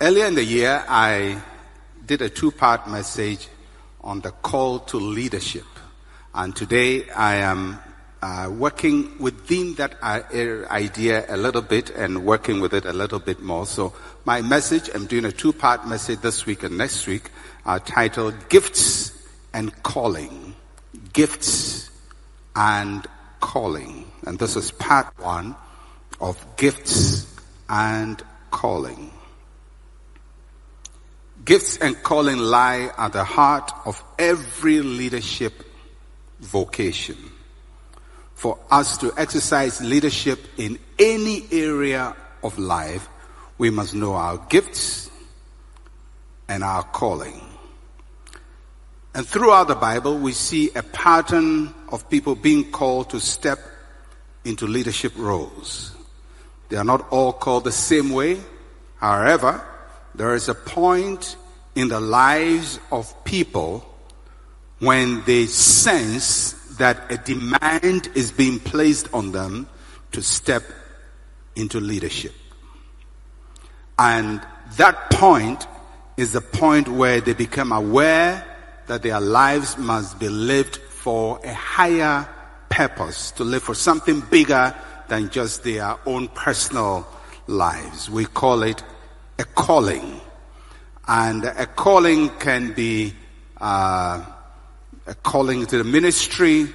Earlier in the year, I did a two-part message on the call to leadership. And today I am working within that idea a little bit and working with it a little bit more. So my message, I'm doing a two-part message this week and next week, titled Gifts and Calling. Gifts and Calling. And this is part one of Gifts and Calling. Gifts and calling lie at the heart of every leadership vocation. For us to exercise leadership in any area of life, we must know our gifts and our calling. And throughout the Bible, we see a pattern of people being called to step into leadership roles. They are not all called the same way. However, there is a point in the lives of people when they sense that a demand is being placed on them to step into leadership. And that point is the point where they become aware that their lives must be lived for a higher purpose, to live for something bigger than just their own personal lives. We call it a calling. And a calling can be a calling to the ministry,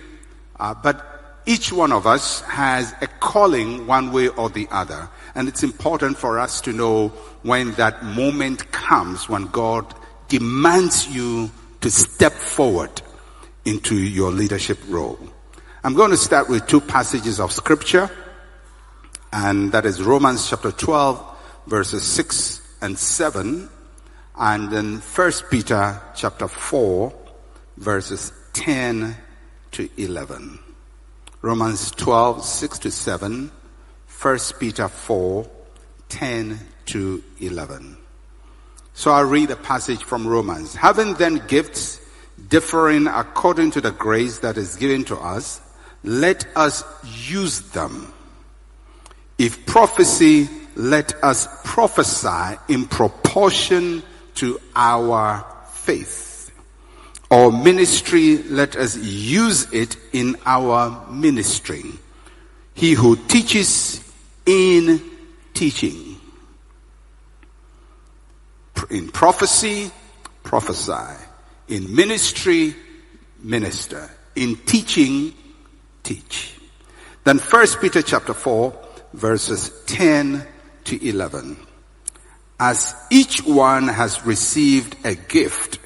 but each one of us has a calling one way or the other. And it's important for us to know when that moment comes, when God demands you to step forward into your leadership role. I'm going to start with two passages of scripture, and that is Romans chapter 12, verses 6 and 7, and then 1 Peter chapter 4, verses 10 to 11. Romans 12, 6 to 7, 1 Peter 4, 10 to 11. So I'll read a passage from Romans. Having then gifts differing according to the grace that is given to us, let us use them. If prophecy, let us prophesy in proportion to our faith. Or ministry, let us use it in our ministry. He who teaches in teaching. In prophecy, prophesy. In ministry, minister. In teaching, teach. Then 1 Peter chapter 4, verses 10 to 11. As each one has received a gift,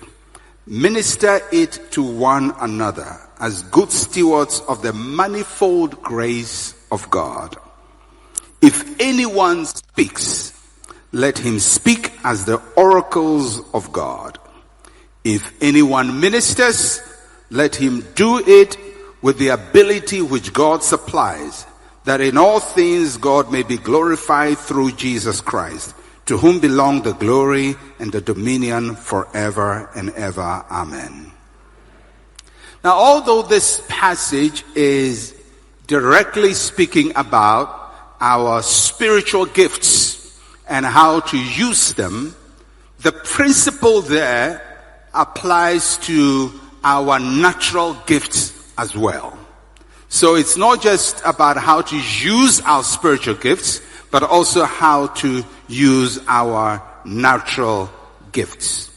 minister it to one another as good stewards of the manifold grace of God. If anyone speaks, let him speak as the oracles of God. If anyone ministers, let him do it with the ability which God supplies, that in all things God may be glorified through Jesus Christ, to whom belong the glory and the dominion forever and ever. Amen. Now, although this passage is directly speaking about our spiritual gifts and how to use them, the principle there applies to our natural gifts as well. So it's not just about how to use our spiritual gifts, but also how to use our natural gifts.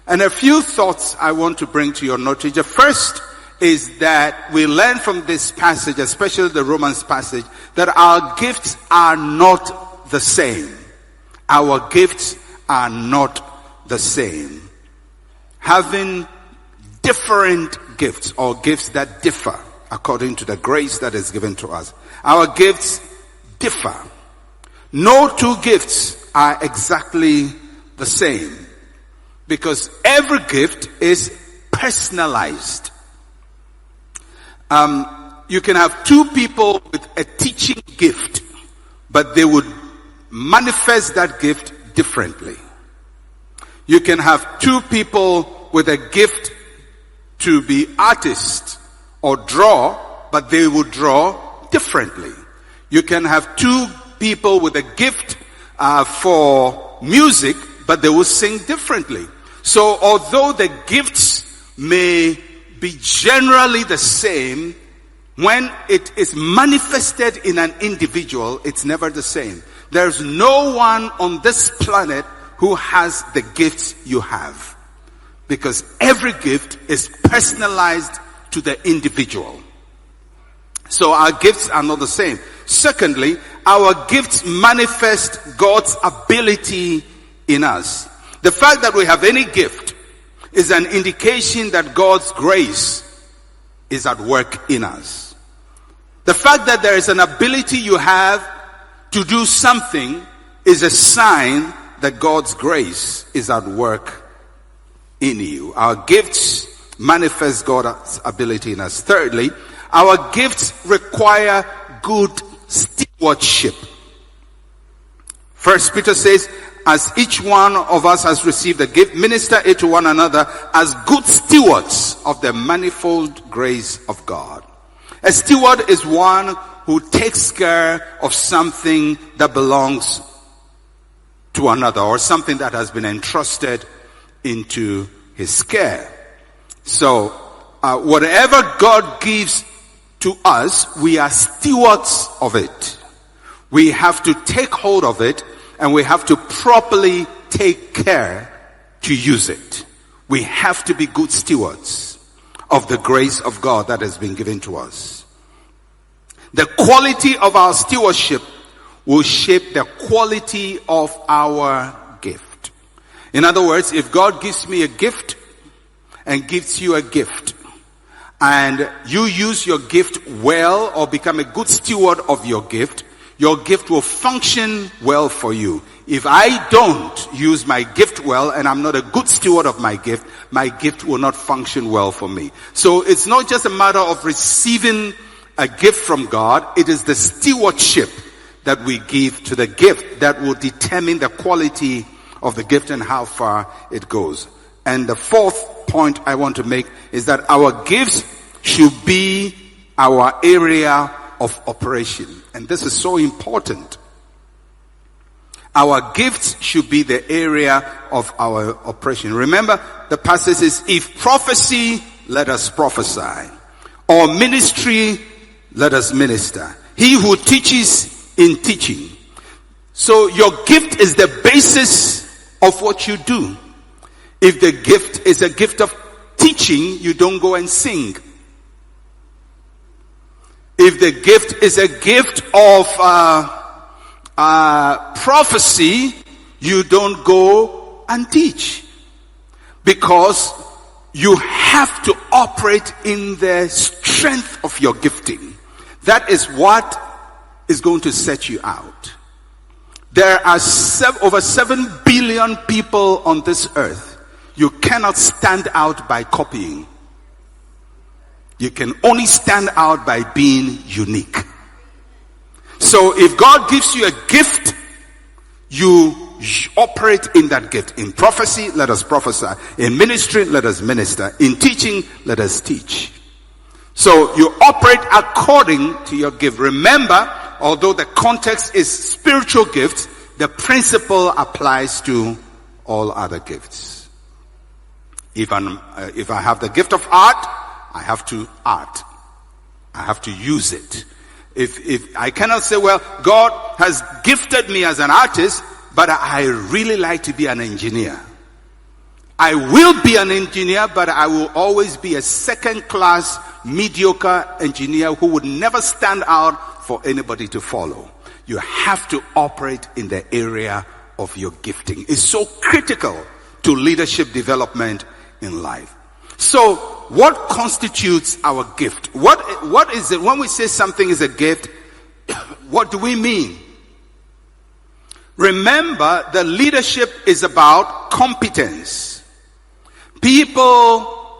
And a few thoughts I want to bring to your notice. The first is that we learn from this passage, especially the Romans passage, that our gifts are not the same. Our gifts are not the same. Having different gifts, or gifts that differ according to the grace that is given to us. Our gifts differ. No two gifts are exactly the same, because every gift is personalized. You can have two people with a teaching gift, but they would manifest that gift differently. You can have two people with a gift to be artists or draw, but they would draw differently. You can have two people with a gift for music, but they will sing differently. So although the gifts may be generally the same, when it is manifested in an individual, it's never the same. There's no one on this planet who has the gifts you have, because every gift is personalized to the individual. So our gifts are not the same. Secondly, our gifts manifest God's ability in us. The fact that we have any gift is an indication that God's grace is at work in us. The fact that there is an ability you have to do something is a sign that God's grace is at work in you. Our gifts manifest God's ability in us. Thirdly, our gifts require good stewardship. First Peter says, as each one of us has received a gift, minister it to one another as good stewards of the manifold grace of God. A steward is one who takes care of something that belongs to another, or something that has been entrusted into his care. So, whatever God gives to us, we are stewards of it. We have to take hold of it, and we have to properly take care to use it. We have to be good stewards of the grace of God that has been given to us. The quality of our stewardship will shape the quality of our gift. In other words, if God gives me a gift and gives you a gift, and you use your gift well or become a good steward of your gift will function well for you. If I don't use my gift well and I'm not a good steward of my gift will not function well for me. So it's not just a matter of receiving a gift from God, it is the stewardship that we give to the gift that will determine the quality of the gift and how far it goes. And the fourth point I want to make is that our gifts should be our area of operation. And this is so important. Our gifts should be the area of our operation. Remember, the passage says, if prophecy, let us prophesy. Or ministry, let us minister. He who teaches in teaching. So your gift is the basis of what you do. If the gift is a gift of teaching, you don't go and sing. If the gift is a gift of prophecy, you don't go and teach. Because you have to operate in the strength of your gifting. That is what is going to set you out. There are over 7 billion people on this earth. You cannot stand out by copying. You can only stand out by being unique. So if God gives you a gift, you operate in that gift. In prophecy, let us prophesy. In ministry, let us minister. In teaching, let us teach. So you operate according to your gift. Remember, although the context is spiritual gifts, the principle applies to all other gifts. If I have the gift of art, I have to art. I have to use it. If I cannot say, well, God has gifted me as an artist, but I really like to be an engineer. I will be an engineer, but I will always be a second-class, mediocre engineer who would never stand out for anybody to follow. You have to operate in the area of your gifting. It's so critical to leadership development in life. So, what constitutes our gift? What is it? When we say something is a gift, what do we mean? Remember, the leadership is about competence. People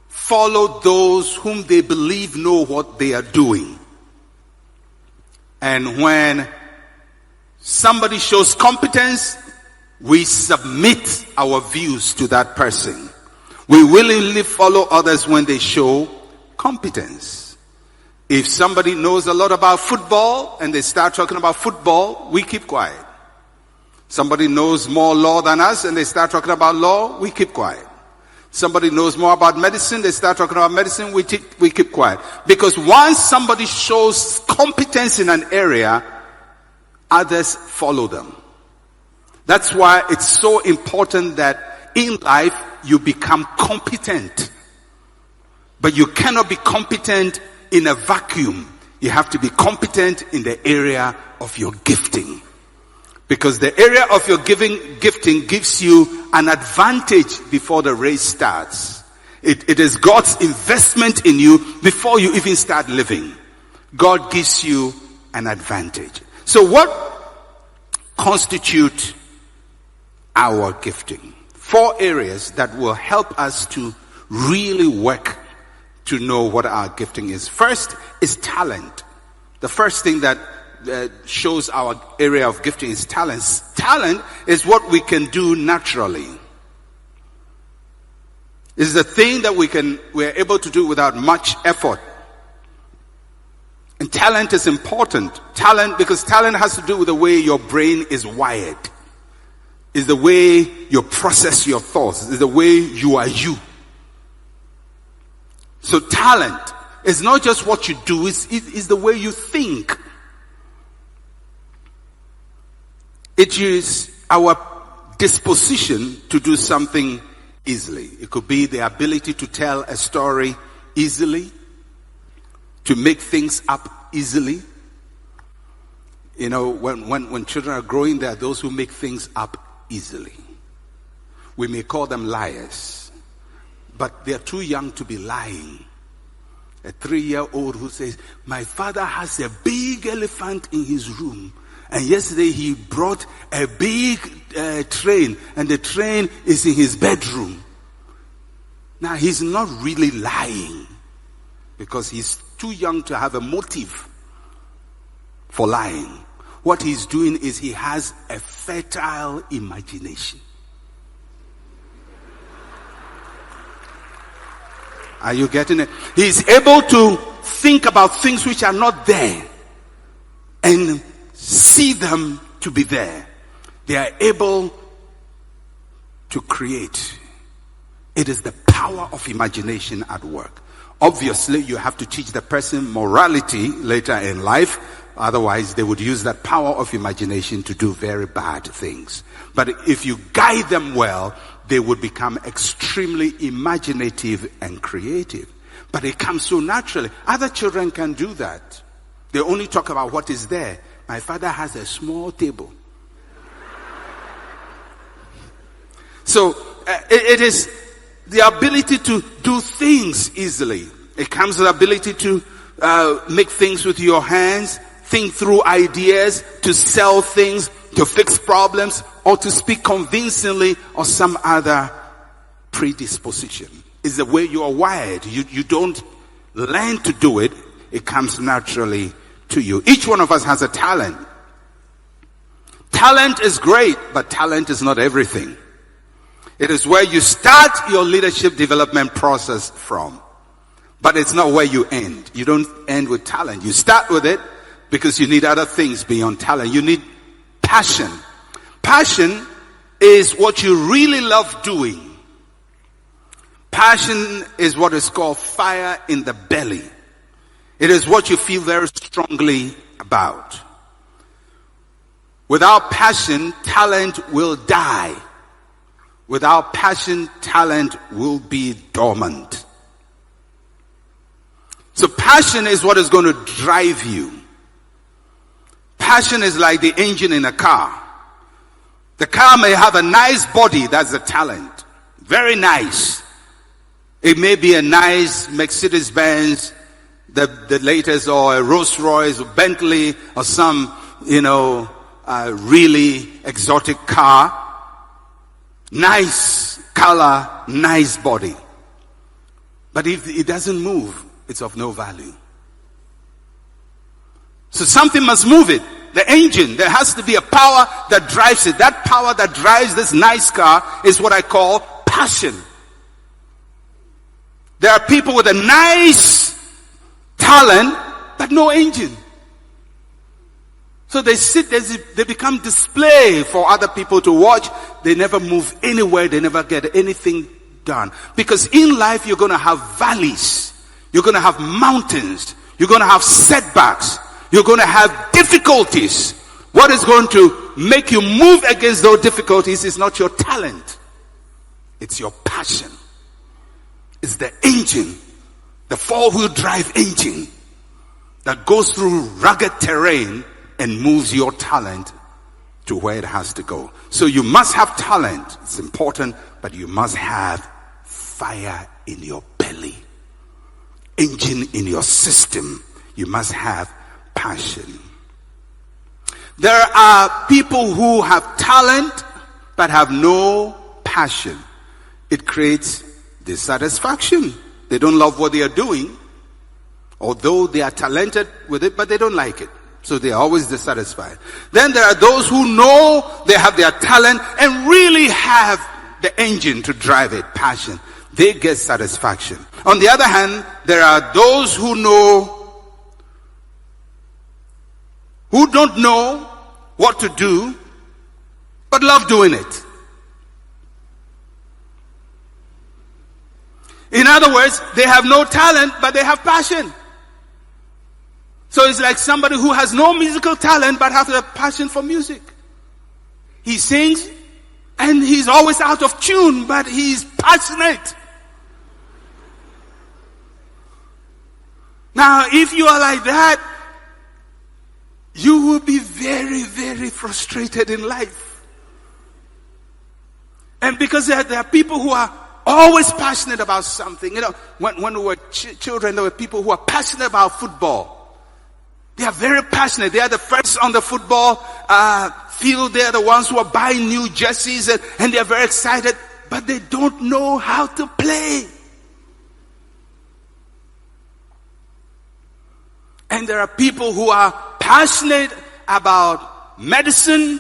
follow those whom they believe know what they are doing. And when somebody shows competence, we submit our views to that person. We willingly follow others when they show competence. If somebody knows a lot about football and they start talking about football, we keep quiet. Somebody knows more law than us and they start talking about law, we keep quiet. Somebody knows more about medicine, they start talking about medicine, we keep quiet. Because once somebody shows competence in an area, others follow them. That's why it's so important that in life you become competent. But you cannot be competent in a vacuum. You have to be competent in the area of your gifting. Because the area of your gifting gives you an advantage before the race starts. It is God's investment in you before you even start living. God gives you an advantage. So what constitutes our gifting? 4 areas that will help us to really work to know what our gifting is. First is talent. The first thing that shows our area of gifting is talent. Talent is what we can do naturally. It's the thing that we're able to do without much effort. And talent is important. Because talent has to do with the way your brain is wired. It's the way you process your thoughts. It's the way you are you. So talent is not just what you do, it's the way you think. It is our disposition to do something easily. It could be the ability to tell a story easily, to make things up easily. You know, when children are growing, there are those who make things up easily. We may call them liars, but they're too young to be lying. A 3-year-old who says, my father has a big elephant in his room, and yesterday he brought a big train, and the train is in his bedroom. Now he's not really lying, because he's too young to have a motive for lying. What he's doing is he has a fertile imagination. Are you getting it? He's able to think about things which are not there and see them to be there. They are able to create. It is the power of imagination at work. Obviously, you have to teach the person morality later in life. Otherwise, they would use that power of imagination to do very bad things. But if you guide them well, they would become extremely imaginative and creative. But it comes so naturally. Other children can do that. They only talk about what is there. My father has a small table. So it is the ability to do things easily. It comes with the ability to make things with your hands, think through ideas, to sell things, to fix problems, or to speak convincingly, or some other predisposition. It's the way you are wired. You don't learn to do it. It comes naturally to you. Each one of us has a talent. Talent is great, but talent is not everything. It is where you start your leadership development process from. But it's not where you end. You don't end with talent. You start with it because you need other things beyond talent. You need passion. Passion is what you really love doing. Passion is what is called fire in the belly. It is what you feel very strongly about. Without passion, talent will die. Without passion, talent will be dormant. So passion is what is going to drive you. Passion is like the engine in a car. The car may have a nice body, that's the talent. Very nice. It may be a nice Mercedes-Benz, the latest, or a Rolls-Royce, or Bentley, or some, really exotic car. Nice color, nice body. But if it doesn't move, it's of no value. So something must move it. The engine, there has to be a power that drives it. That power that drives this nice car is what I call passion. There are people with a nice talent, but no engine. So they sit, they become display for other people to watch. They never move anywhere. They never get anything done. Because in life, you're going to have valleys. You're going to have mountains. You're going to have setbacks. You're going to have difficulties. What is going to make you move against those difficulties is not your talent. It's your passion. It's the engine, the four-wheel drive engine that goes through rugged terrain and moves your talent to where it has to go. So you must have talent. It's important, but you must have fire in your belly, engine in your system. You must have passion. There are people who have talent but have no passion. It creates dissatisfaction. They don't love what they are doing, although they are talented with it, but they don't like it. So they are always dissatisfied. Then there are those who know they have their talent and really have the engine to drive it, passion. They get satisfaction. On the other hand, there are those who don't know what to do, but love doing it. In other words, they have no talent, but they have passion. So it's like somebody who has no musical talent, but has a passion for music. He sings, and he's always out of tune, but he's passionate. Now, if you are like that, you will be very, very frustrated in life. And because there are people who are always passionate about something. You know, when we were children, there were people who are passionate about football. They are very passionate. They are the first on the football field. They are the ones who are buying new jerseys and they are very excited, but they don't know how to play. And there are people who are passionate about medicine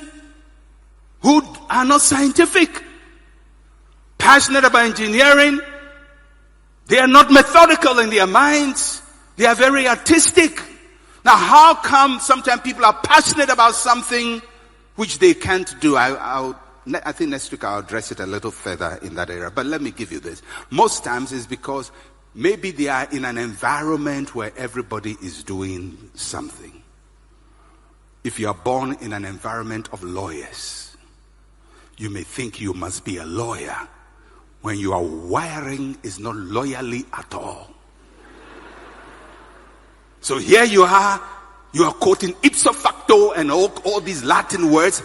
who are not scientific. Passionate about engineering. They are not methodical in their minds. They are very artistic. Now, how come sometimes people are passionate about something which they can't do? I think next week I'll address it a little further in that area. But let me give you this. Most times it's because maybe they are in an environment where everybody is doing something. If you are born in an environment of lawyers, you may think you must be a lawyer when your wiring is not lawyerly at all. So here you are quoting ipso facto and all these Latin words,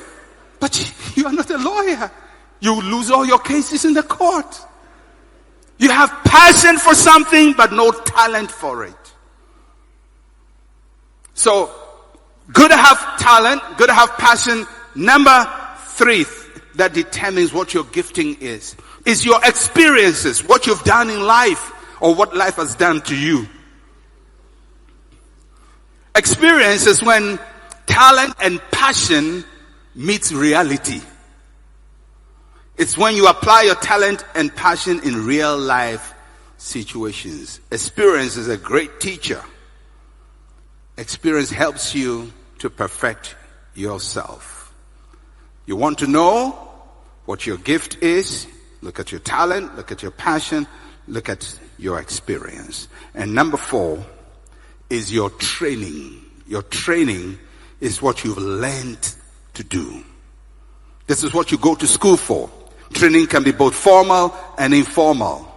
but you are not a lawyer. You lose all your cases in the court. You have passion for something, but no talent for it. So, good to have talent, good to have passion. Number 3 that determines what your gifting is your experiences, what you've done in life, or what life has done to you. Experience is when talent and passion meets reality. It's when you apply your talent and passion in real life situations. Experience is a great teacher. Experience helps you to perfect yourself. You want to know what your gift is? Look at your talent, look at your passion, look at your experience. And number 4 is your training. Your training is what you've learned to do. This is what you go to school for. Training can be both formal and informal.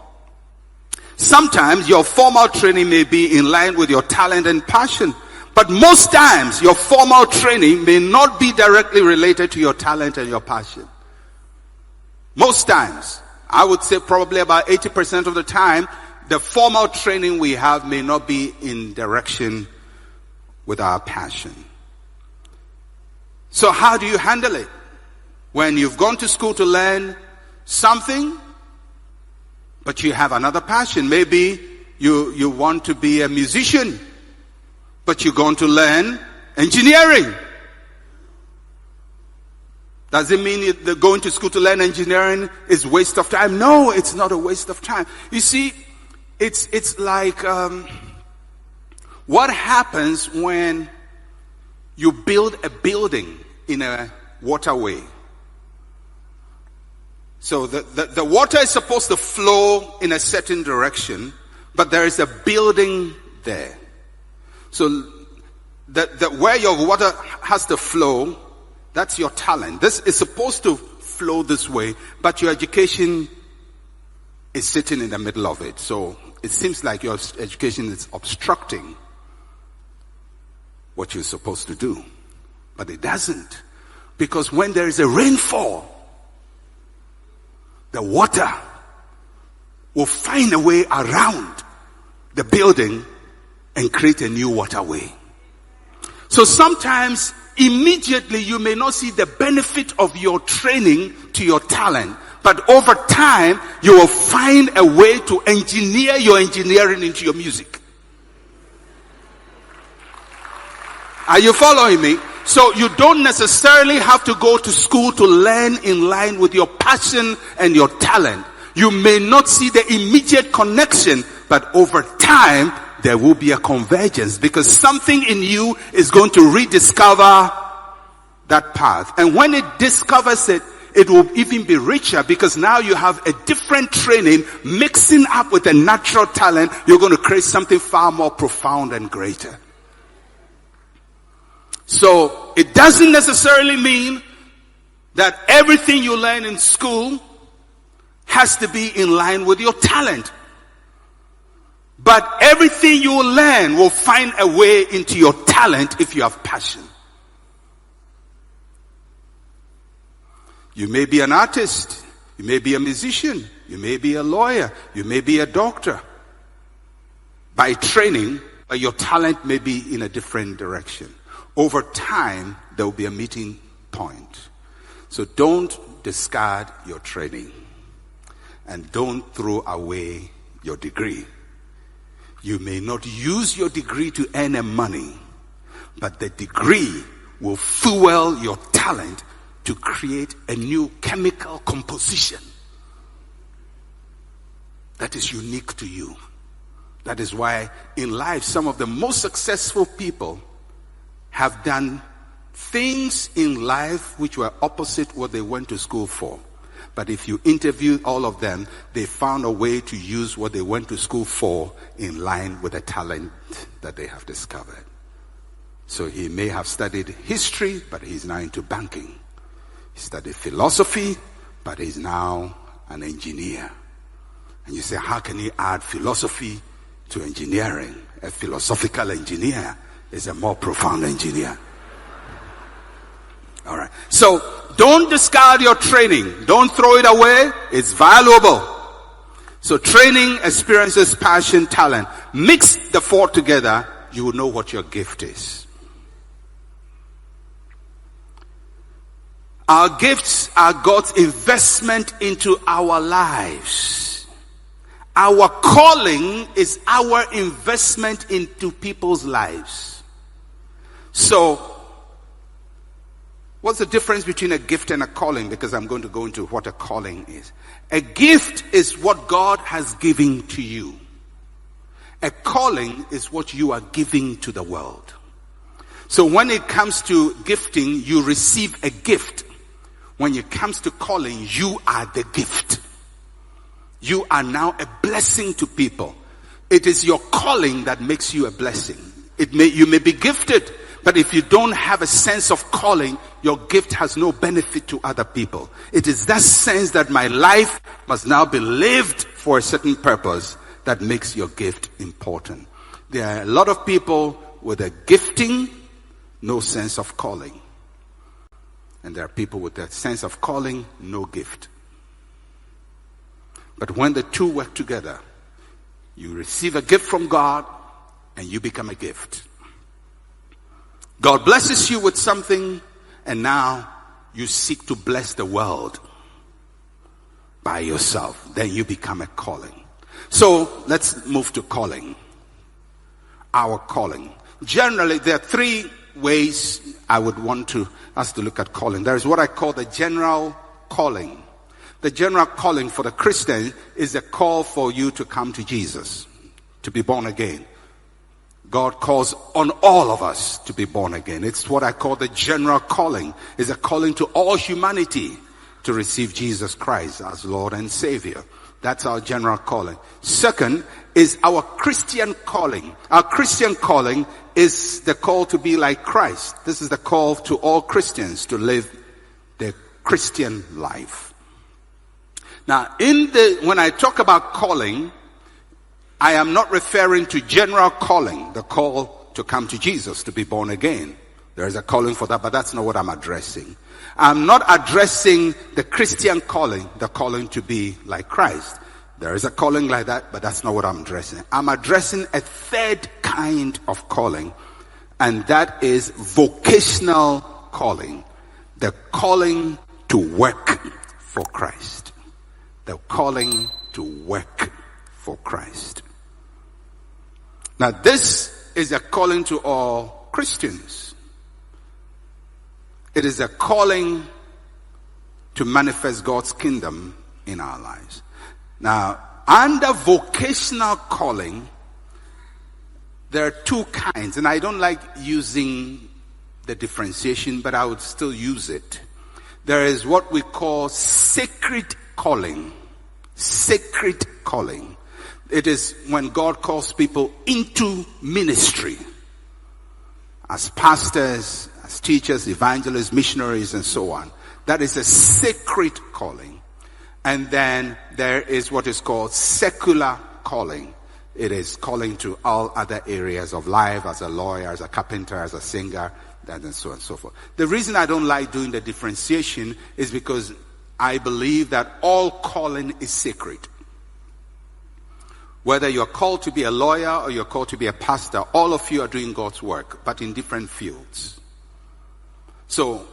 Sometimes your formal training may be in line with your talent and passion, but most times your formal training may not be directly related to your talent and your passion. Most times, I would say probably about 80% of the time, the formal training we have may not be in direction with our passion. So how do you handle it? When you've gone to school to learn something, but you have another passion. Maybe you want to be a musician, but you're going to learn engineering. Does it mean that going to school to learn engineering is a waste of time? No, it's not a waste of time. You see, it's like what happens when You build a building in a waterway. So the water is supposed to flow in a certain direction, but there is a building there. So where your water has to flow, that's your talent. This is supposed to flow this way, but your education is sitting in the middle of it. So it seems like your education is obstructing what you're supposed to do. But it doesn't. Because when there is a rainfall, the water will find a way around the building and create a new waterway. So sometimes immediately you may not see the benefit of your training to your talent, but over time you will find a way to engineer your engineering into your music. Are you following me? So you don't necessarily have to go to school to learn in line with your passion and your talent. You may not see the immediate connection, but over time there will be a convergence, because something in you is going to rediscover that path. And when it discovers it, it will even be richer, because now you have a different training mixing up with a natural talent. You're going to create something far more profound and greater. So it doesn't necessarily mean that everything you learn in school has to be in line with your talent. But everything you will learn will find a way into your talent if you have passion. You may be an artist, you may be a musician, you may be a lawyer, you may be a doctor. By training, your talent may be in a different direction. Over time, there will be a meeting point. So don't discard your training. And don't throw away your degree. You may not use your degree to earn money, but the degree will fuel your talent to create a new chemical composition that is unique to you. That is why in life, some of the most successful people have done things in life which were opposite what they went to school for. But if you interview all of them, they found a way to use what they went to school for in line with the talent that they have discovered. So he may have studied history, but he's now into banking. He studied philosophy, but he's now an engineer. And you say, how can he add philosophy to engineering? A philosophical engineer is a more profound engineer. All right. So don't discard your training. Don't throw it away. It's valuable. So training, experiences, passion, talent. Mix the four together. You will know what your gift is. Our gifts are God's investment into our lives. Our calling is our investment into people's lives. So, what's the difference between a gift and a calling? Because I'm going to go into what a calling is. A gift is what God has given to you. A calling is what you are giving to the world. So when it comes to gifting, you receive a gift. When it comes to calling, you are the gift. You are now a blessing to people. It is your calling that makes you a blessing. You may be gifted, but if you don't have a sense of calling, your gift has no benefit to other people. It is that sense that my life must now be lived for a certain purpose that makes your gift important. There are a lot of people with a gifting, no sense of calling. And there are people with that sense of calling, no gift. But when the two work together, you receive a gift from God and you become a gift. God blesses you with something, and now you seek to bless the world by yourself. Then you become a calling. So let's move to calling. Our calling. Generally, there are three ways I would want us to look at calling. There is what I call the general calling. The general calling for the Christian is a call for you to come to Jesus, to be born again. God calls on all of us to be born again. It's what I call the general calling. It's a calling to all humanity to receive Jesus Christ as Lord and Savior. That's our general calling. Second is our Christian calling. Our Christian calling is the call to be like Christ. This is the call to all Christians to live the Christian life. Now, when I talk about calling, I am not referring to general calling, the call to come to Jesus, to be born again. There is a calling for that, but that's not what I'm addressing. I'm not addressing the Christian calling, the calling to be like Christ. There is a calling like that, but that's not what I'm addressing. I'm addressing a third kind of calling, and that is vocational calling. The calling to work for Christ. The calling to work for Christ. Now, this is a calling to all Christians. It is a calling to manifest God's kingdom in our lives. Now, under vocational calling, there are two kinds, and I don't like using the differentiation, but I would still use it. There is what we call sacred calling. Sacred calling. It is when God calls people into ministry. As pastors, as teachers, evangelists, missionaries, and so on. That is a sacred calling. And then there is what is called secular calling. It is calling to all other areas of life, as a lawyer, as a carpenter, as a singer, and so on and so forth. The reason I don't like doing the differentiation is because I believe that all calling is sacred. Whether you're called to be a lawyer or you're called to be a pastor, all of you are doing God's work, but in different fields. So,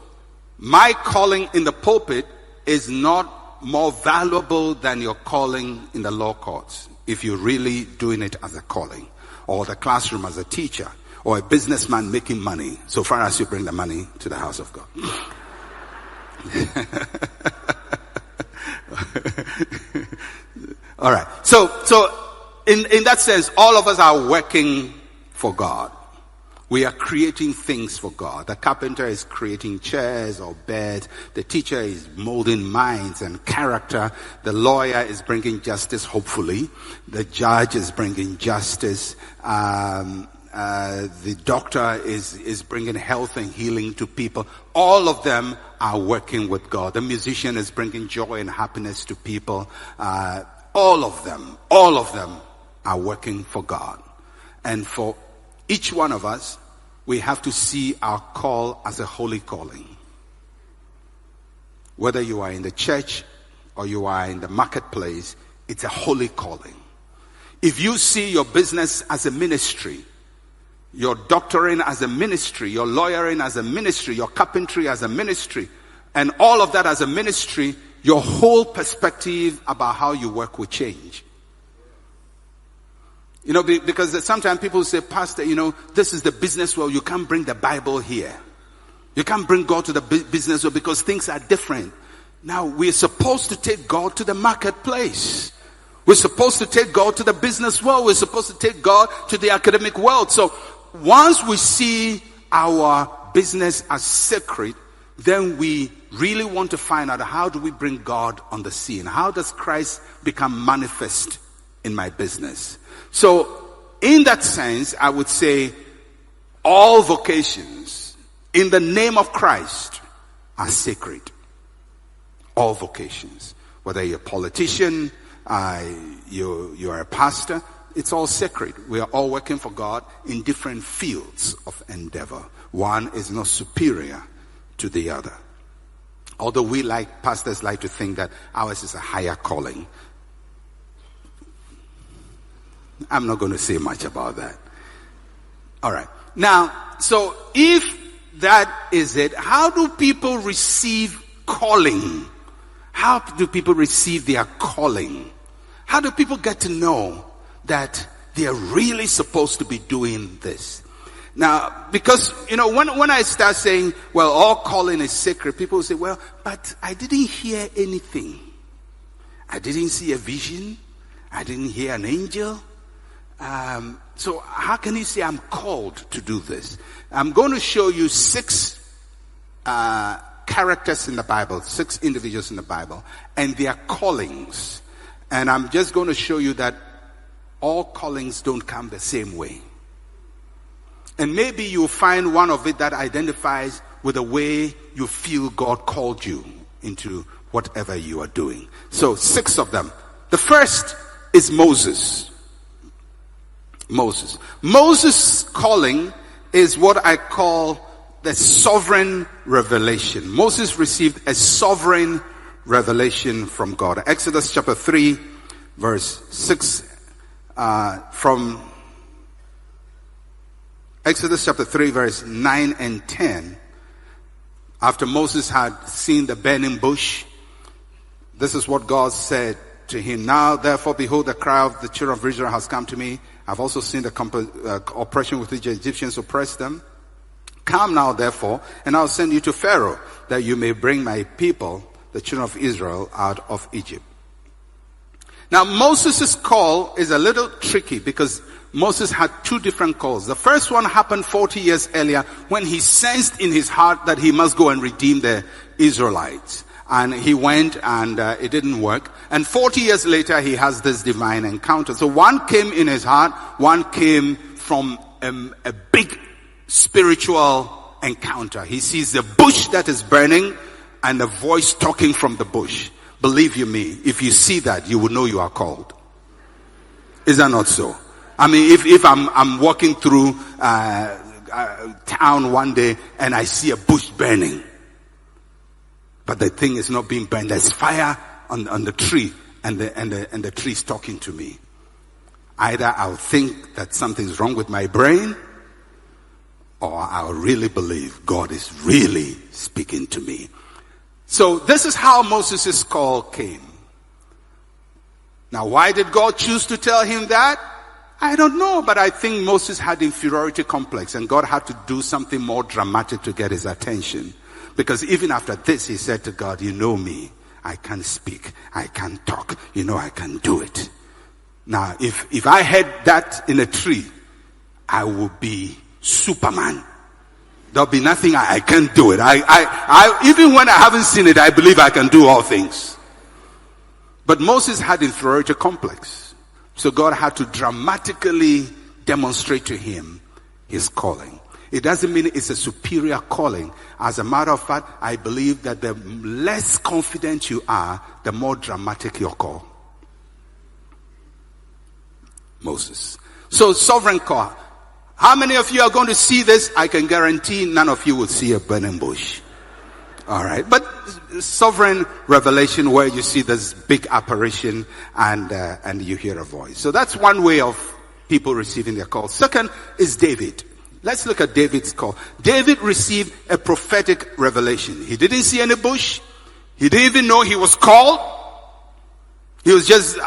my calling in the pulpit is not more valuable than your calling in the law courts, if you're really doing it as a calling, or the classroom as a teacher, or a businessman making money, so far as you bring the money to the house of God. All right. So in that sense, all of us are working for God. We are creating things for God. The carpenter is creating chairs or beds. The teacher is molding minds and character. The lawyer is bringing justice, hopefully. The judge is bringing justice. The doctor is bringing health and healing to people. All of them are working with God. The musician is bringing joy and happiness to people. All of them are working for God. And for each one of us, we have to see our call as a holy calling. Whether you are in the church or you are in the marketplace, it's a holy calling. If you see your business as a ministry, your doctoring as a ministry, your lawyering as a ministry, your carpentry as a ministry, and all of that as a ministry, your whole perspective about how you work will change. You know, because sometimes people say, Pastor, this is the business world. You can't bring the Bible here. You can't bring God to the business world because things are different. Now, we're supposed to take God to the marketplace. We're supposed to take God to the business world. We're supposed to take God to the academic world. So, once we see our business as sacred, then we really want to find out, how do we bring God on the scene? How does Christ become manifest in my business? So, in that sense, I would say all vocations in the name of Christ are sacred. All vocations. Whether you're a politician, you're a pastor, it's all sacred. We are all working for God in different fields of endeavor. One is not superior to the other. Although pastors like to think that ours is a higher calling. I'm not going to say much about that. All right. Now, so if that is it, how do people receive calling? How do people receive their calling? How do people get to know that they are really supposed to be doing this? Now, because, when I start saying, well, all calling is sacred, people say, well, but I didn't hear anything. I didn't see a vision. I didn't hear an angel. So how can you say I'm called to do this? I'm going to show you 6 characters in the Bible, 6 individuals in the Bible, and their callings. And I'm just going to show you that all callings don't come the same way. And maybe you'll find one of it that identifies with the way you feel God called you into whatever you are doing. So 6 of them. The first is Moses. Moses' calling is what I call the sovereign revelation. Moses received a sovereign revelation from God. Exodus chapter 3 verse 6, from Exodus chapter 3 verse 9 and 10. After Moses had seen the burning bush, this is what God said to him. Now therefore behold, the cry of the children of Israel has come to me. I've also seen the oppression with which the Egyptians oppressed them. Come now therefore, and I'll send you to Pharaoh, that you may bring my people, the children of Israel, out of Egypt. Now Moses' call is a little tricky because Moses had 2 different calls. The first one happened 40 years earlier when he sensed in his heart that he must go and redeem the Israelites. And he went and it didn't work. And 40 years later he has this divine encounter. So one came in his heart, one came from a big spiritual encounter. He sees the bush that is burning and a voice talking from the bush. Believe you me, if you see that, you will know you are called. Is that not so? I mean, if I'm walking through town one day and I see a bush burning, but the thing is not being burned, there's fire on the tree, and the tree is talking to me. Either I'll think that something's wrong with my brain, or I'll really believe God is really speaking to me. So this is how Moses' call came. Now, why did God choose to tell him that? I don't know, but I think Moses had inferiority complex and God had to do something more dramatic to get his attention. Because even after this, he said to God, you know me, I can't speak, I can't talk, you know I can do it. Now, if I had that in a tree, I would be Superman. There'll be nothing I can't do it. I even when I haven't seen it, I believe I can do all things. But Moses had inferiority complex. So God had to dramatically demonstrate to him his calling. It doesn't mean it's a superior calling. As a matter of fact, I believe that the less confident you are, the more dramatic your call. Moses. So sovereign call. How many of you are going to see this? I can guarantee none of you will see a burning bush. Alright. But sovereign revelation where you see this big apparition and you hear a voice. So that's one way of people receiving their call. Second is David. Let's look at David's call. David received a prophetic revelation. He didn't see any bush. He didn't even know he was called. He was just,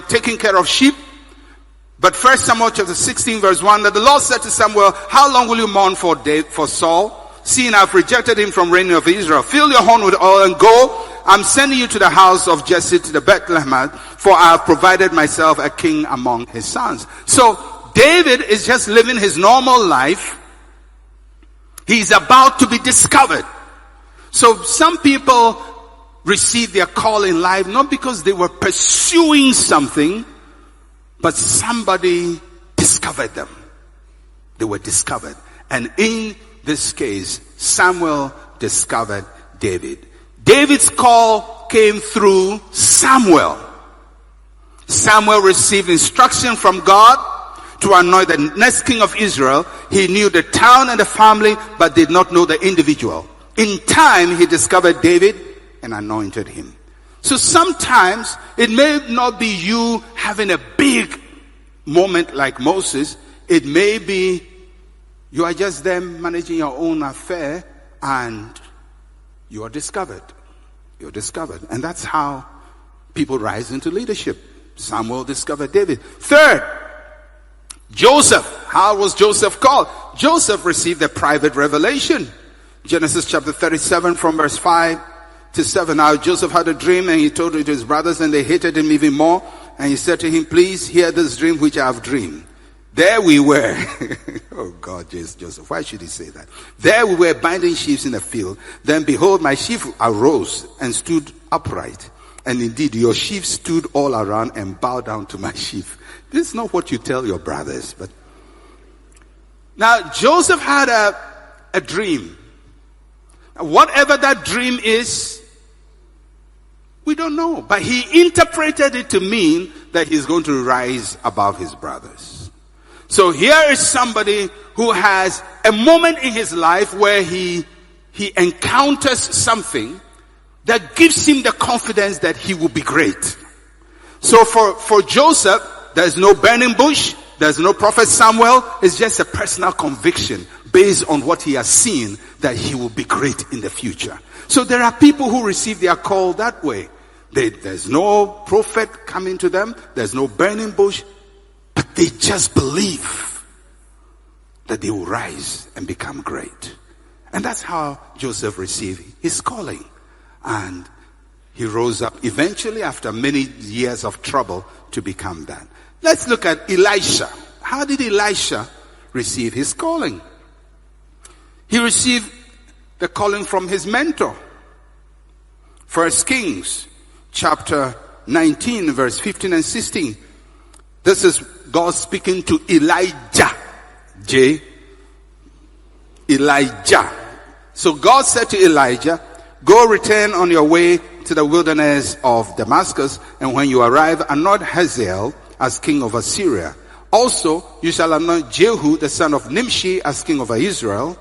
taking care of sheep. But 1 Samuel chapter 16 verse 1, that the Lord said to Samuel, how long will you mourn for Saul? Seeing I've rejected him from reigning of Israel. Fill your horn with oil and go. I'm sending you to the house of Jesse, to the Bethlehem, for I have provided myself a king among his sons. So David is just living his normal life. He's about to be discovered. So some people receive their call in life not because they were pursuing something, but somebody discovered them. They were discovered. And in this case, Samuel discovered David. David's call came through Samuel. Samuel received instruction from God to anoint the next king of Israel. He knew the town and the family, but did not know the individual. In time, he discovered David and anointed him. So sometimes it may not be you having a big moment like Moses. It may be you are just there managing your own affair and you are discovered. You're discovered. And that's how people rise into leadership. Samuel discovered David. Third, Joseph. How was Joseph called? Joseph received a private revelation. Genesis chapter 37 from verse 5 to 7. Now Joseph had a dream and he told it to his brothers and they hated him even more. and he said to him, please hear this dream which I have dreamed. There we were. Oh God, Joseph, why should he say that? There we were binding sheaves in the field. Then behold, my sheaf arose and stood upright. And indeed, your sheaf stood all around and bowed down to my sheaf. This is not what you tell your brothers. But now Joseph had a dream. Whatever that dream is, we don't know. But he interpreted it to mean that he's going to rise above his brothers. So here is somebody who has a moment in his life where he encounters something that gives him the confidence that he will be great. So for Joseph, there's no burning bush, there's no prophet Samuel, it's just a personal conviction based on what he has seen that he will be great in the future. So there are people who receive their call that way. There's no prophet coming to them, there's no burning bush, but they just believe that they will rise and become great. And that's how Joseph received his calling. And he rose up eventually after many years of trouble to become that. Let's look at Elisha. How did Elisha receive his calling? He received the calling from his mentor. 1 Kings chapter 19 verse 15 and 16. This is God speaking to Elijah. Elijah. So God said to Elijah, go return on your way to the wilderness of Damascus, and when you arrive, anoint Hazael as king of Assyria. Also, you shall anoint Jehu, the son of Nimshi, as king over Israel,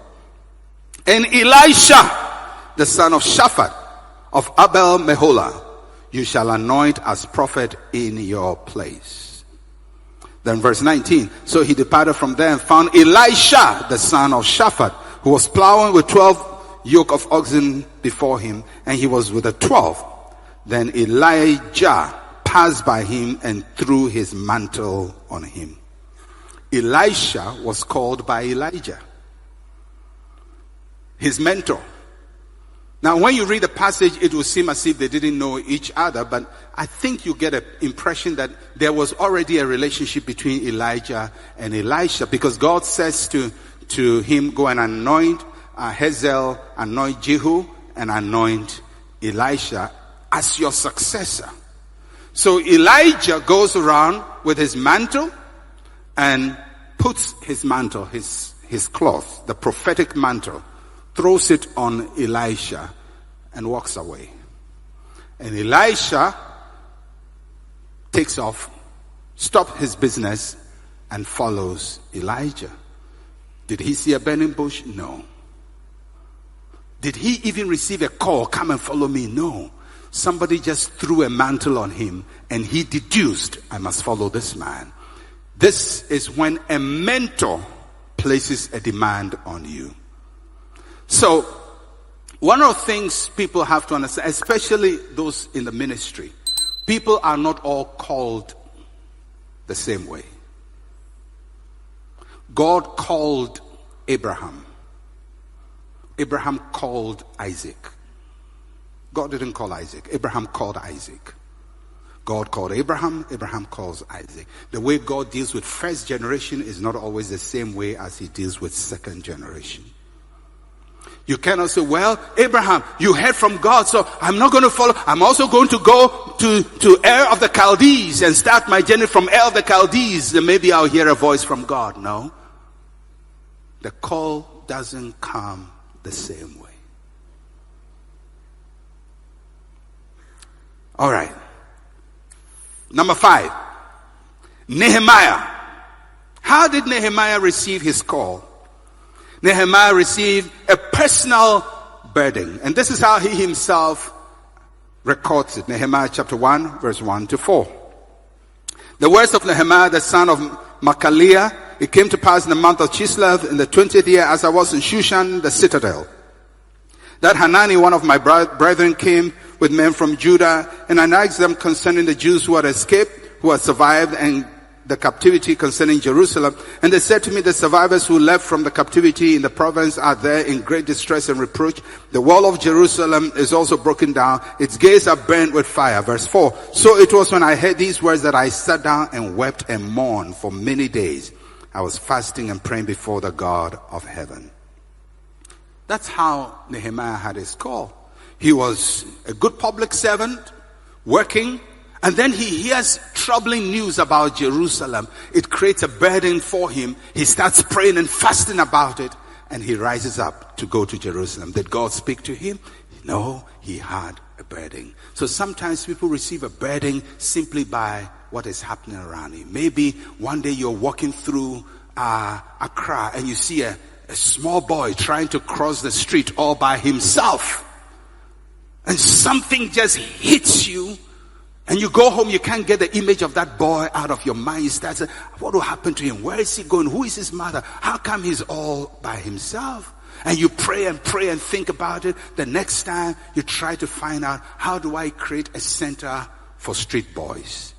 and Elisha, the son of Shaphat, of Abel Meholah, you shall anoint as prophet in your place. Then verse 19, so he departed from there and found Elisha, the son of Shaphat, who was plowing with 12 yoke of oxen before him, and he was with the 12. Then Elijah passed by him and threw his mantle on him. Elisha was called by Elijah, his mentor. Now when you read the passage, it will seem as if they didn't know each other, but I think you get an impression that there was already a relationship between Elijah and Elisha, because God says to him, go and anoint Hazael, anoint Jehu, and anoint Elisha as your successor. So Elijah goes around with his mantle and puts his mantle, his cloth, the prophetic mantle, throws it on Elisha and walks away. And Elisha takes off, stops his business, and follows Elijah. Did he see a burning bush? No. Did he even receive a call, come and follow me? No. Somebody just threw a mantle on him and he deduced, I must follow this man. This is when a mentor places a demand on you. So, one of the things people have to understand, especially those in the ministry, people are not all called the same way. God called Abraham. Abraham called Isaac. God didn't call Isaac. Abraham called Isaac. God called Abraham. Abraham calls Isaac. The way God deals with first generation is not always the same way as he deals with second generation. You cannot say, well, Abraham, you heard from God, so I'm not going to follow. I'm also going to go to Ur of the Chaldees and start my journey from Ur of the Chaldees. Then maybe I'll hear a voice from God. No. The call doesn't come the same way. All right. Number 5. Nehemiah. How did Nehemiah receive his call? Nehemiah received a personal burden. And this is how he himself records it. Nehemiah chapter 1, verse 1 to 4. The words of Nehemiah, the son of Machaliah. It came to pass in the month of Chislev, in the 20th year, as I was in Shushan, the citadel, that Hanani, one of my brethren, came with men from Judah, and I asked them concerning the Jews who had escaped, who had survived, and the captivity concerning Jerusalem. And they said to me, the survivors who left from the captivity in the province are there in great distress and reproach. The wall of Jerusalem is also broken down. Its gates are burnt with fire. Verse 4. So it was when I heard these words that I sat down and wept and mourned for many days. I was fasting and praying before the God of heaven. That's how Nehemiah had his call. He was a good public servant, working, and then he hears troubling news about Jerusalem. It creates a burden for him. He starts praying and fasting about it, and he rises up to go to Jerusalem. Did God speak to him? No, he had a burden. So sometimes people receive a burden simply by what is happening around you. Maybe one day you're walking through Accra and you see a small boy trying to cross the street all by himself. And something just hits you. And you go home, you can't get the image of that boy out of your mind. You start saying, what will happen to him? Where is he going? Who is his mother? How come he's all by himself? And you pray and think about it. The next time you try to find out, how do I create a center for street boys?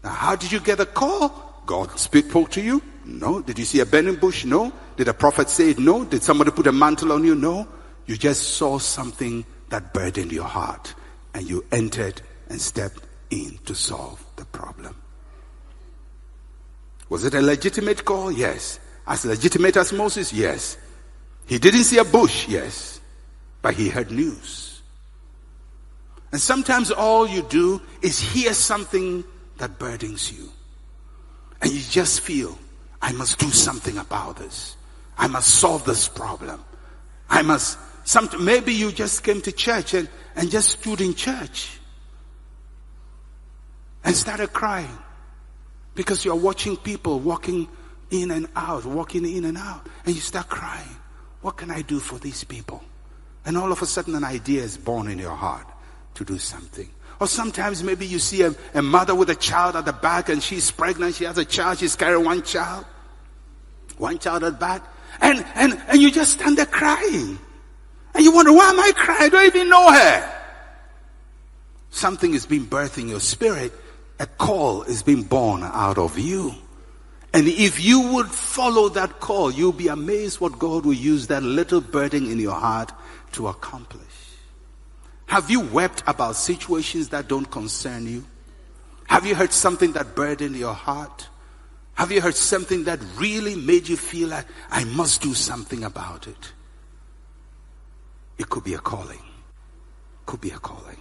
Now, how did you get a call? God spoke to you? No. Did you see a burning bush? No. Did a prophet say it? No. Did somebody put a mantle on you? No. You just saw something that burdened your heart, and you entered and stepped in to solve the problem. Was it a legitimate call? Yes. As legitimate as Moses? Yes. He didn't see a bush? Yes. But he heard news. And sometimes all you do is hear something that burdens you. And you just feel, I must do something about this. I must solve this problem. Maybe you just came to church and just stood in church and started crying because you're watching people walking in and out, and you start crying. What can I do for these people? And all of a sudden an idea is born in your heart to do something. Or sometimes maybe you see a mother with a child at the back, and she's pregnant, she has a child, she's carrying one child at the back, and you just stand there crying. And you wonder, why am I crying? I don't even know her. Something is being birthed in your spirit. A call is being born out of you. And if you would follow that call, you'll be amazed what God will use that little burden in your heart to accomplish. Have you wept about situations that don't concern you? Have you heard something that burdened your heart? Have you heard something that really made you feel like, I must do something about it? It could be a calling. Could be a calling.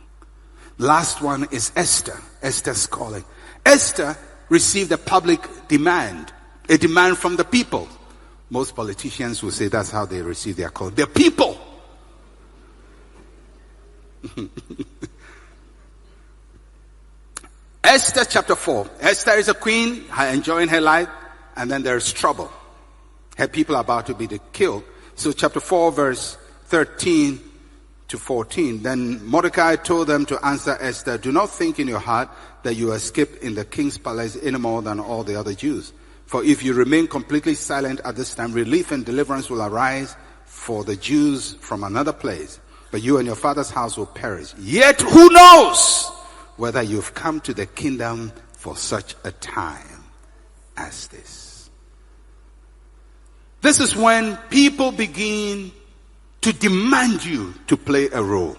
Last one is Esther. Esther's calling. Esther received a public demand. A demand from the people. Most politicians will say that's how they receive their call. The people. Esther chapter 4. Esther is a queen, enjoying her life, and then there's trouble. Her people are about to be killed. So chapter 4 verse 13 to 14. Then Mordecai told them to answer Esther, do not think in your heart that you escape in the king's palace any more than all the other Jews. For if you remain completely silent at this time, relief and deliverance will arise for the Jews from another place. But you and your father's house will perish. Yet who knows whether you've come to the kingdom for such a time as this. This is when people begin to demand you to play a role.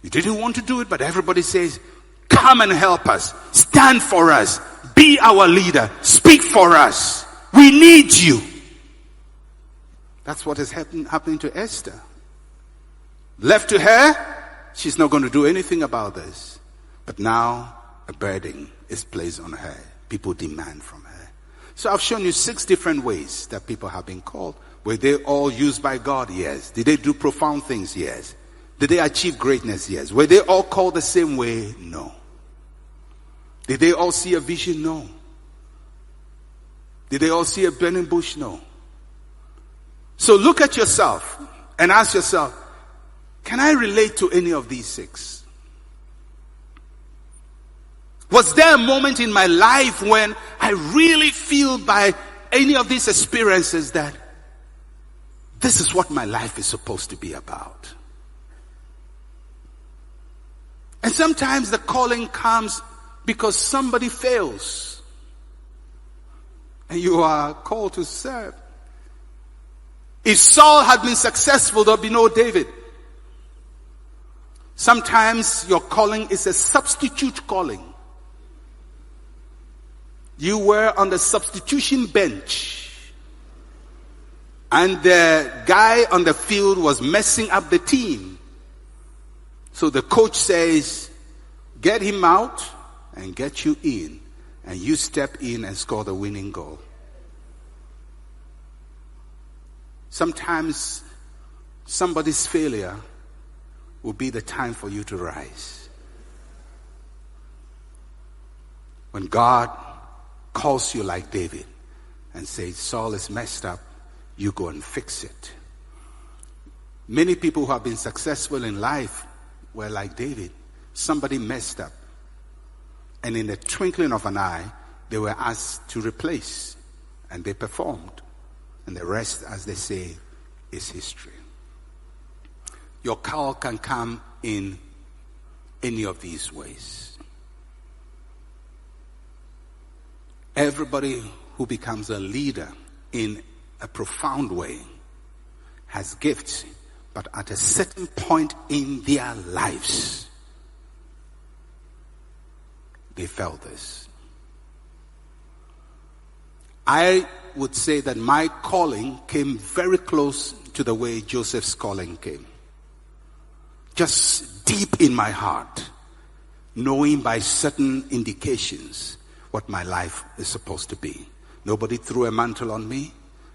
You didn't want to do it, but everybody says, come and help us. Stand for us. Be our leader. Speak for us. We need you. That's what is happening to Esther. Left to her, she's not going to do anything about this. But now a burden is placed on her. People demand from her. So I've shown you 6 different ways that people have been called. Were they all used by God? Yes. Did they do profound things? Yes. Did they achieve greatness? Yes. Were they all called the same way? No. Did they all see a vision? No. Did they all see a burning bush? No. So look at yourself and ask yourself, can I relate to any of these 6? Was there a moment in my life when I really feel by any of these experiences that this is what my life is supposed to be about? And sometimes the calling comes because somebody fails. And you are called to serve. If Saul had been successful, there'll be no David. Sometimes your calling is a substitute calling. You were on the substitution bench, and the guy on the field was messing up the team. So the coach says, get him out and get you in, and you step in and score the winning goal. Sometimes somebody's failure will be the time for you to rise. When God calls you like David and says, Saul is messed up, you go and fix it. Many people who have been successful in life were like David. Somebody messed up, and in the twinkling of an eye, they were asked to replace, and they performed. And the rest, as they say, is history. Your call can come in any of these ways. Everybody who becomes a leader in a profound way has gifts, but at a certain point in their lives, they felt this. I would say that my calling came very close to the way Joseph's calling came. Just deep in my heart, knowing by certain indications what my life is supposed to be. Nobody threw a mantle on me.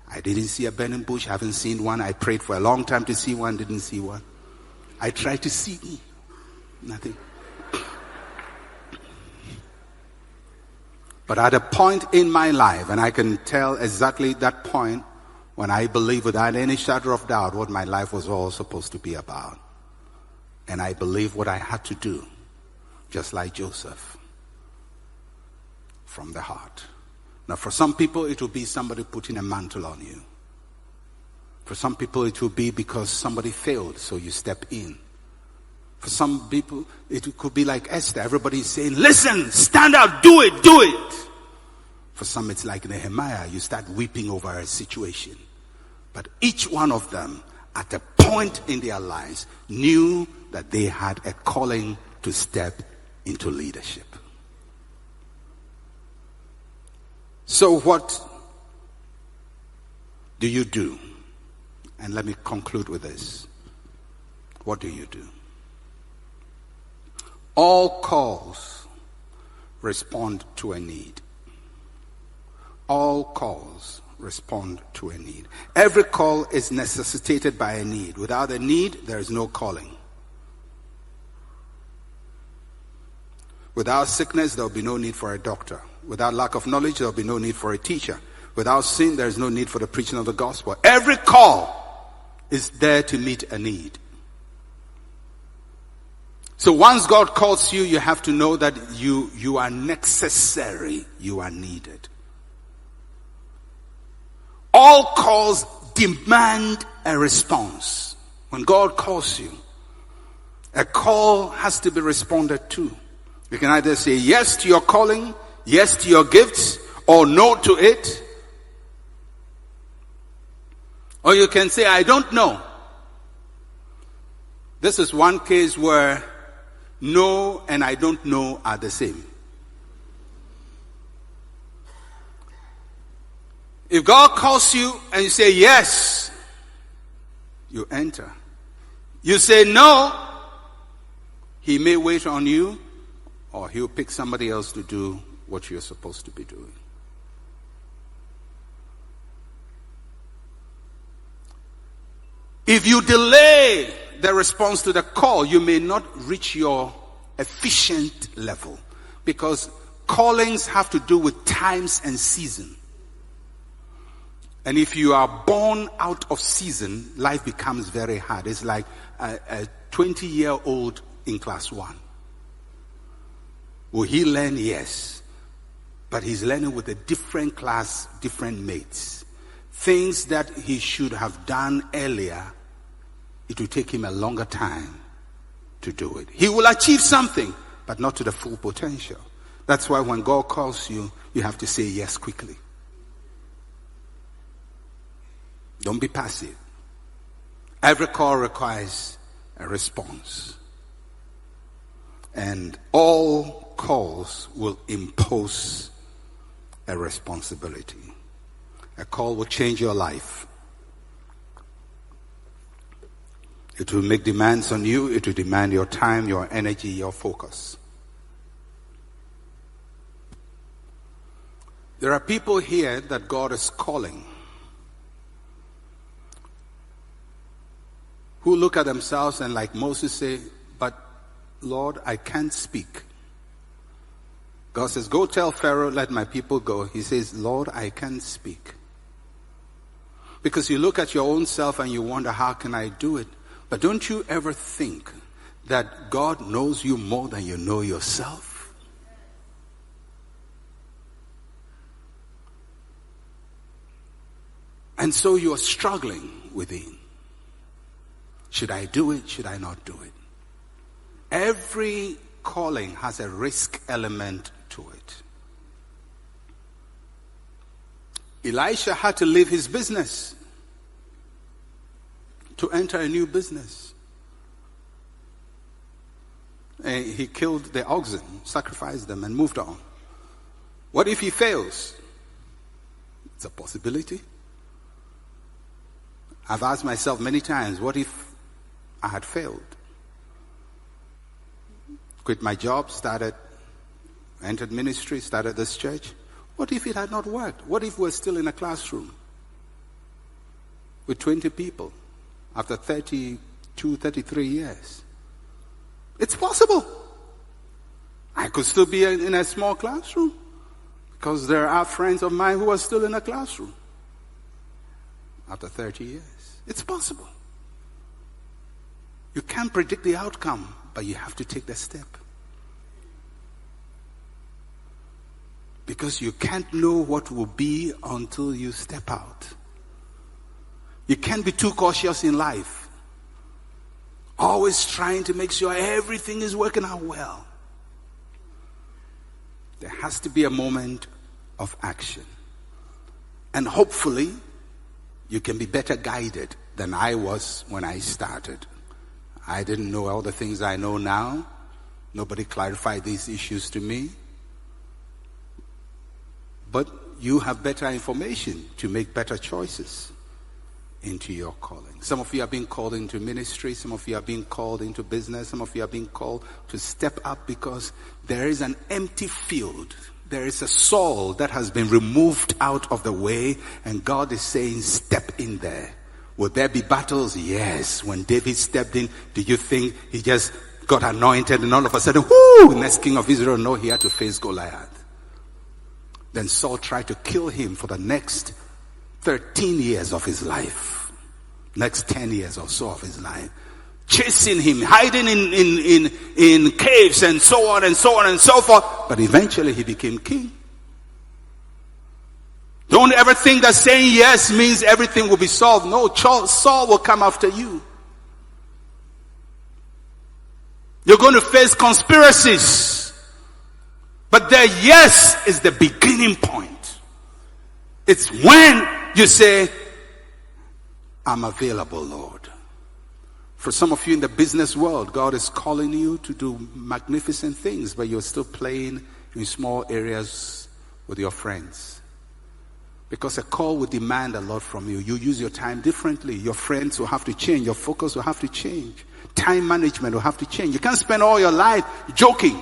I didn't see a burning bush. Haven't seen one. I prayed for a long time to see one. Didn't see one. I tried to see nothing. But at a point in my life, and I can tell exactly that point when I believe without any shadow of doubt what my life was all supposed to be about. And I believe what I had to do, just like Joseph, from the heart. Now, for some people, it will be somebody putting a mantle on you. For some people, it will be because somebody failed, so you step in. For some people, it could be like Esther. Everybody is saying, listen, stand out, do it, do it. For some, it's like Nehemiah. You start weeping over a situation. But each one of them, at a point in their lives, knew that they had a calling to step into leadership. So what do you do? And let me conclude with this. What do you do? All calls respond to a need. All calls respond to a need. Every call is necessitated by a need. Without a need, there is no calling. Without sickness, there will be no need for a doctor. Without lack of knowledge, there will be no need for a teacher. Without sin, there is no need for the preaching of the gospel. Every call is there to meet a need. So once God calls you, you have to know that you are necessary. You are needed. All calls demand a response. When God calls you, a call has to be responded to. You can either say yes to your calling, yes to your gifts, or no to it. Or you can say, I don't know. This is one case where no and I don't know are the same. If God calls you and you say yes, you enter. You say no, He may wait on you, or He'll pick somebody else to do what you're supposed to be doing. If you delay the response to the call, you may not reach your efficient level, because callings have to do with times and season. And if you are born out of season, life becomes very hard. It's like a 20-year-old in class 1. Will he learn? Yes. But he's learning with a different class, different mates. Things that he should have done earlier, it will take him a longer time to do it. He will achieve something, but not to the full potential. That's why when God calls you, you have to say yes quickly. Don't be passive. Every call requires a response. And all calls will impose a responsibility. A call will change your life. It will make demands on you. It will demand your time, your energy, your focus. There are people here that God is calling who look at themselves and, like Moses, say, but Lord, I can't speak. God says, go tell Pharaoh, let my people go. He says, Lord, I can't speak. Because you look at your own self and you wonder, how can I do it? But don't you ever think that God knows you more than you know yourself? And so you are struggling within. Should I do it? Should I not do it? Every calling has a risk element to it. Elisha had to leave his business to enter a new business. And he killed the oxen, sacrificed them, and moved on. What if he fails? It's a possibility. I've asked myself many times, what if I had failed? Quit my job, entered ministry, started this church. What if it had not worked? What if we're still in a classroom with 20 people after 32, 33 years? It's possible. I could still be in a small classroom because there are friends of mine who are still in a classroom after 30 years. It's possible. You can't predict the outcome, but you have to take the step. Because you can't know what will be until you step out. You can't be too cautious in life. Always trying to make sure everything is working out well. There has to be a moment of action. And hopefully, you can be better guided than I was when I started. I didn't know all the things I know now. Nobody clarified these issues to me. But you have better information to make better choices into your calling. Some of you are being called into ministry. Some of you are being called into business. Some of you are being called to step up because there is an empty field. There is a Saul that has been removed out of the way, and God is saying, step in there. Will there be battles? Yes. When David stepped in, did you think he just got anointed and all of a sudden, whoo, next king of Israel? No, he had to face Goliath. Then Saul tried to kill him for the next 13 years of his life. Next 10 years or so of his life. Chasing him, hiding in caves and so on and so on and so forth. But eventually he became king. Don't ever think that saying yes means everything will be solved. No, Saul will come after you. You're going to face conspiracies. But their yes is the beginning point. It's when you say, I'm available, Lord. For some of you in the business world, God is calling you to do magnificent things, but you're still playing in small areas with your friends. Because a call will demand a lot from you. You use your time differently. Your friends will have to change. Your focus will have to change. Time management will have to change. You can't spend all your life joking.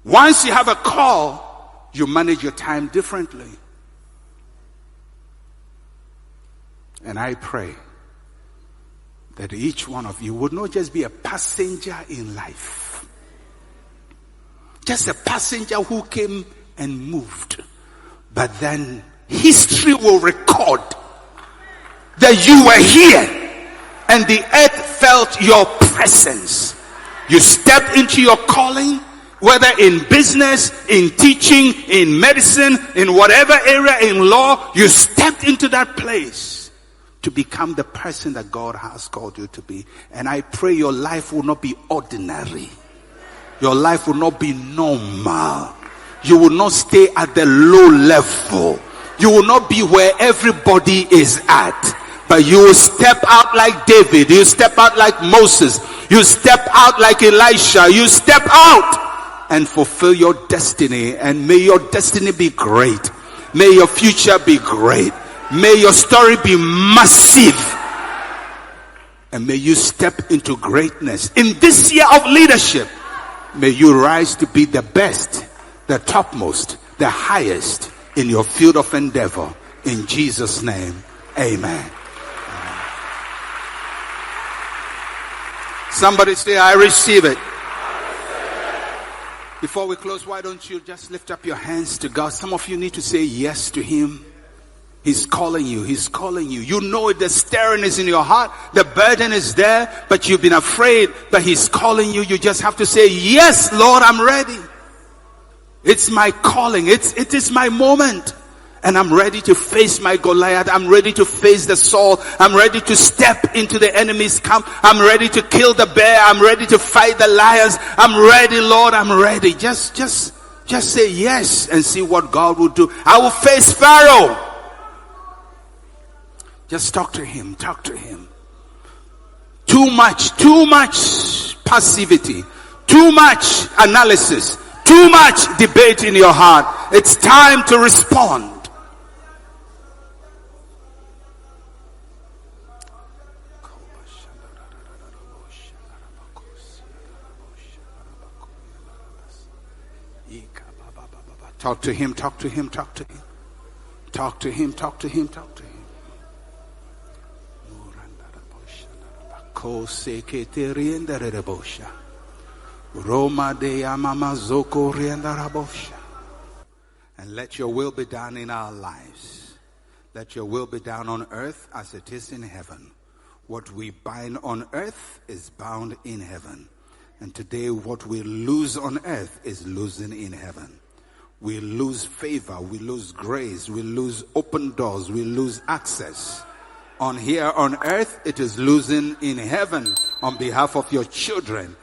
Once you have a call, you manage your time differently. And I pray that each one of you would not just be a passenger in life. Just a passenger who came and moved. But then history will record that you were here and the earth felt your presence. You stepped into your calling, whether in business, in teaching, in medicine, in whatever area, in law, you stepped into that place to become the person that God has called you to be. And I pray your life will not be ordinary. Your life will not be normal. You will not stay at the low level. You will not be where everybody is at. But you will step out like David. You step out like Moses. You step out like Elisha. You step out and fulfill your destiny. And may your destiny be great. May your future be great. May your story be massive. And may you step into greatness. In this year of leadership, may you rise to be the best, the topmost, the highest in your field of endeavor. In Jesus' name, amen. Somebody say, I receive it. Before we close, why don't you just lift up your hands to God? Some of you need to say yes to Him. He's calling you. He's calling you. You know it. The stirring is in your heart. The burden is there, but you've been afraid. But He's calling you. You just have to say, yes, Lord, I'm ready. It's my calling. It is my moment. And I'm ready to face my Goliath. I'm ready to face the Saul. I'm ready to step into the enemy's camp. I'm ready to kill the bear. I'm ready to fight the lions. I'm ready, Lord. I'm ready. Just say yes and see what God will do. I will face Pharaoh. Just talk to Him. Talk to Him. Too much passivity. Too much analysis. Too much debate in your heart. It's time to respond. Talk to Him, talk to Him, talk to Him. Talk to Him, talk to Him, talk to Him. And let your will be done in our lives. Let your will be done on earth as it is in heaven. What we bind on earth is bound in heaven. And today what we lose on earth is losing in heaven. We lose favor, we lose grace, we lose open doors, we lose access. On here on earth, it is losing in heaven on behalf of your children.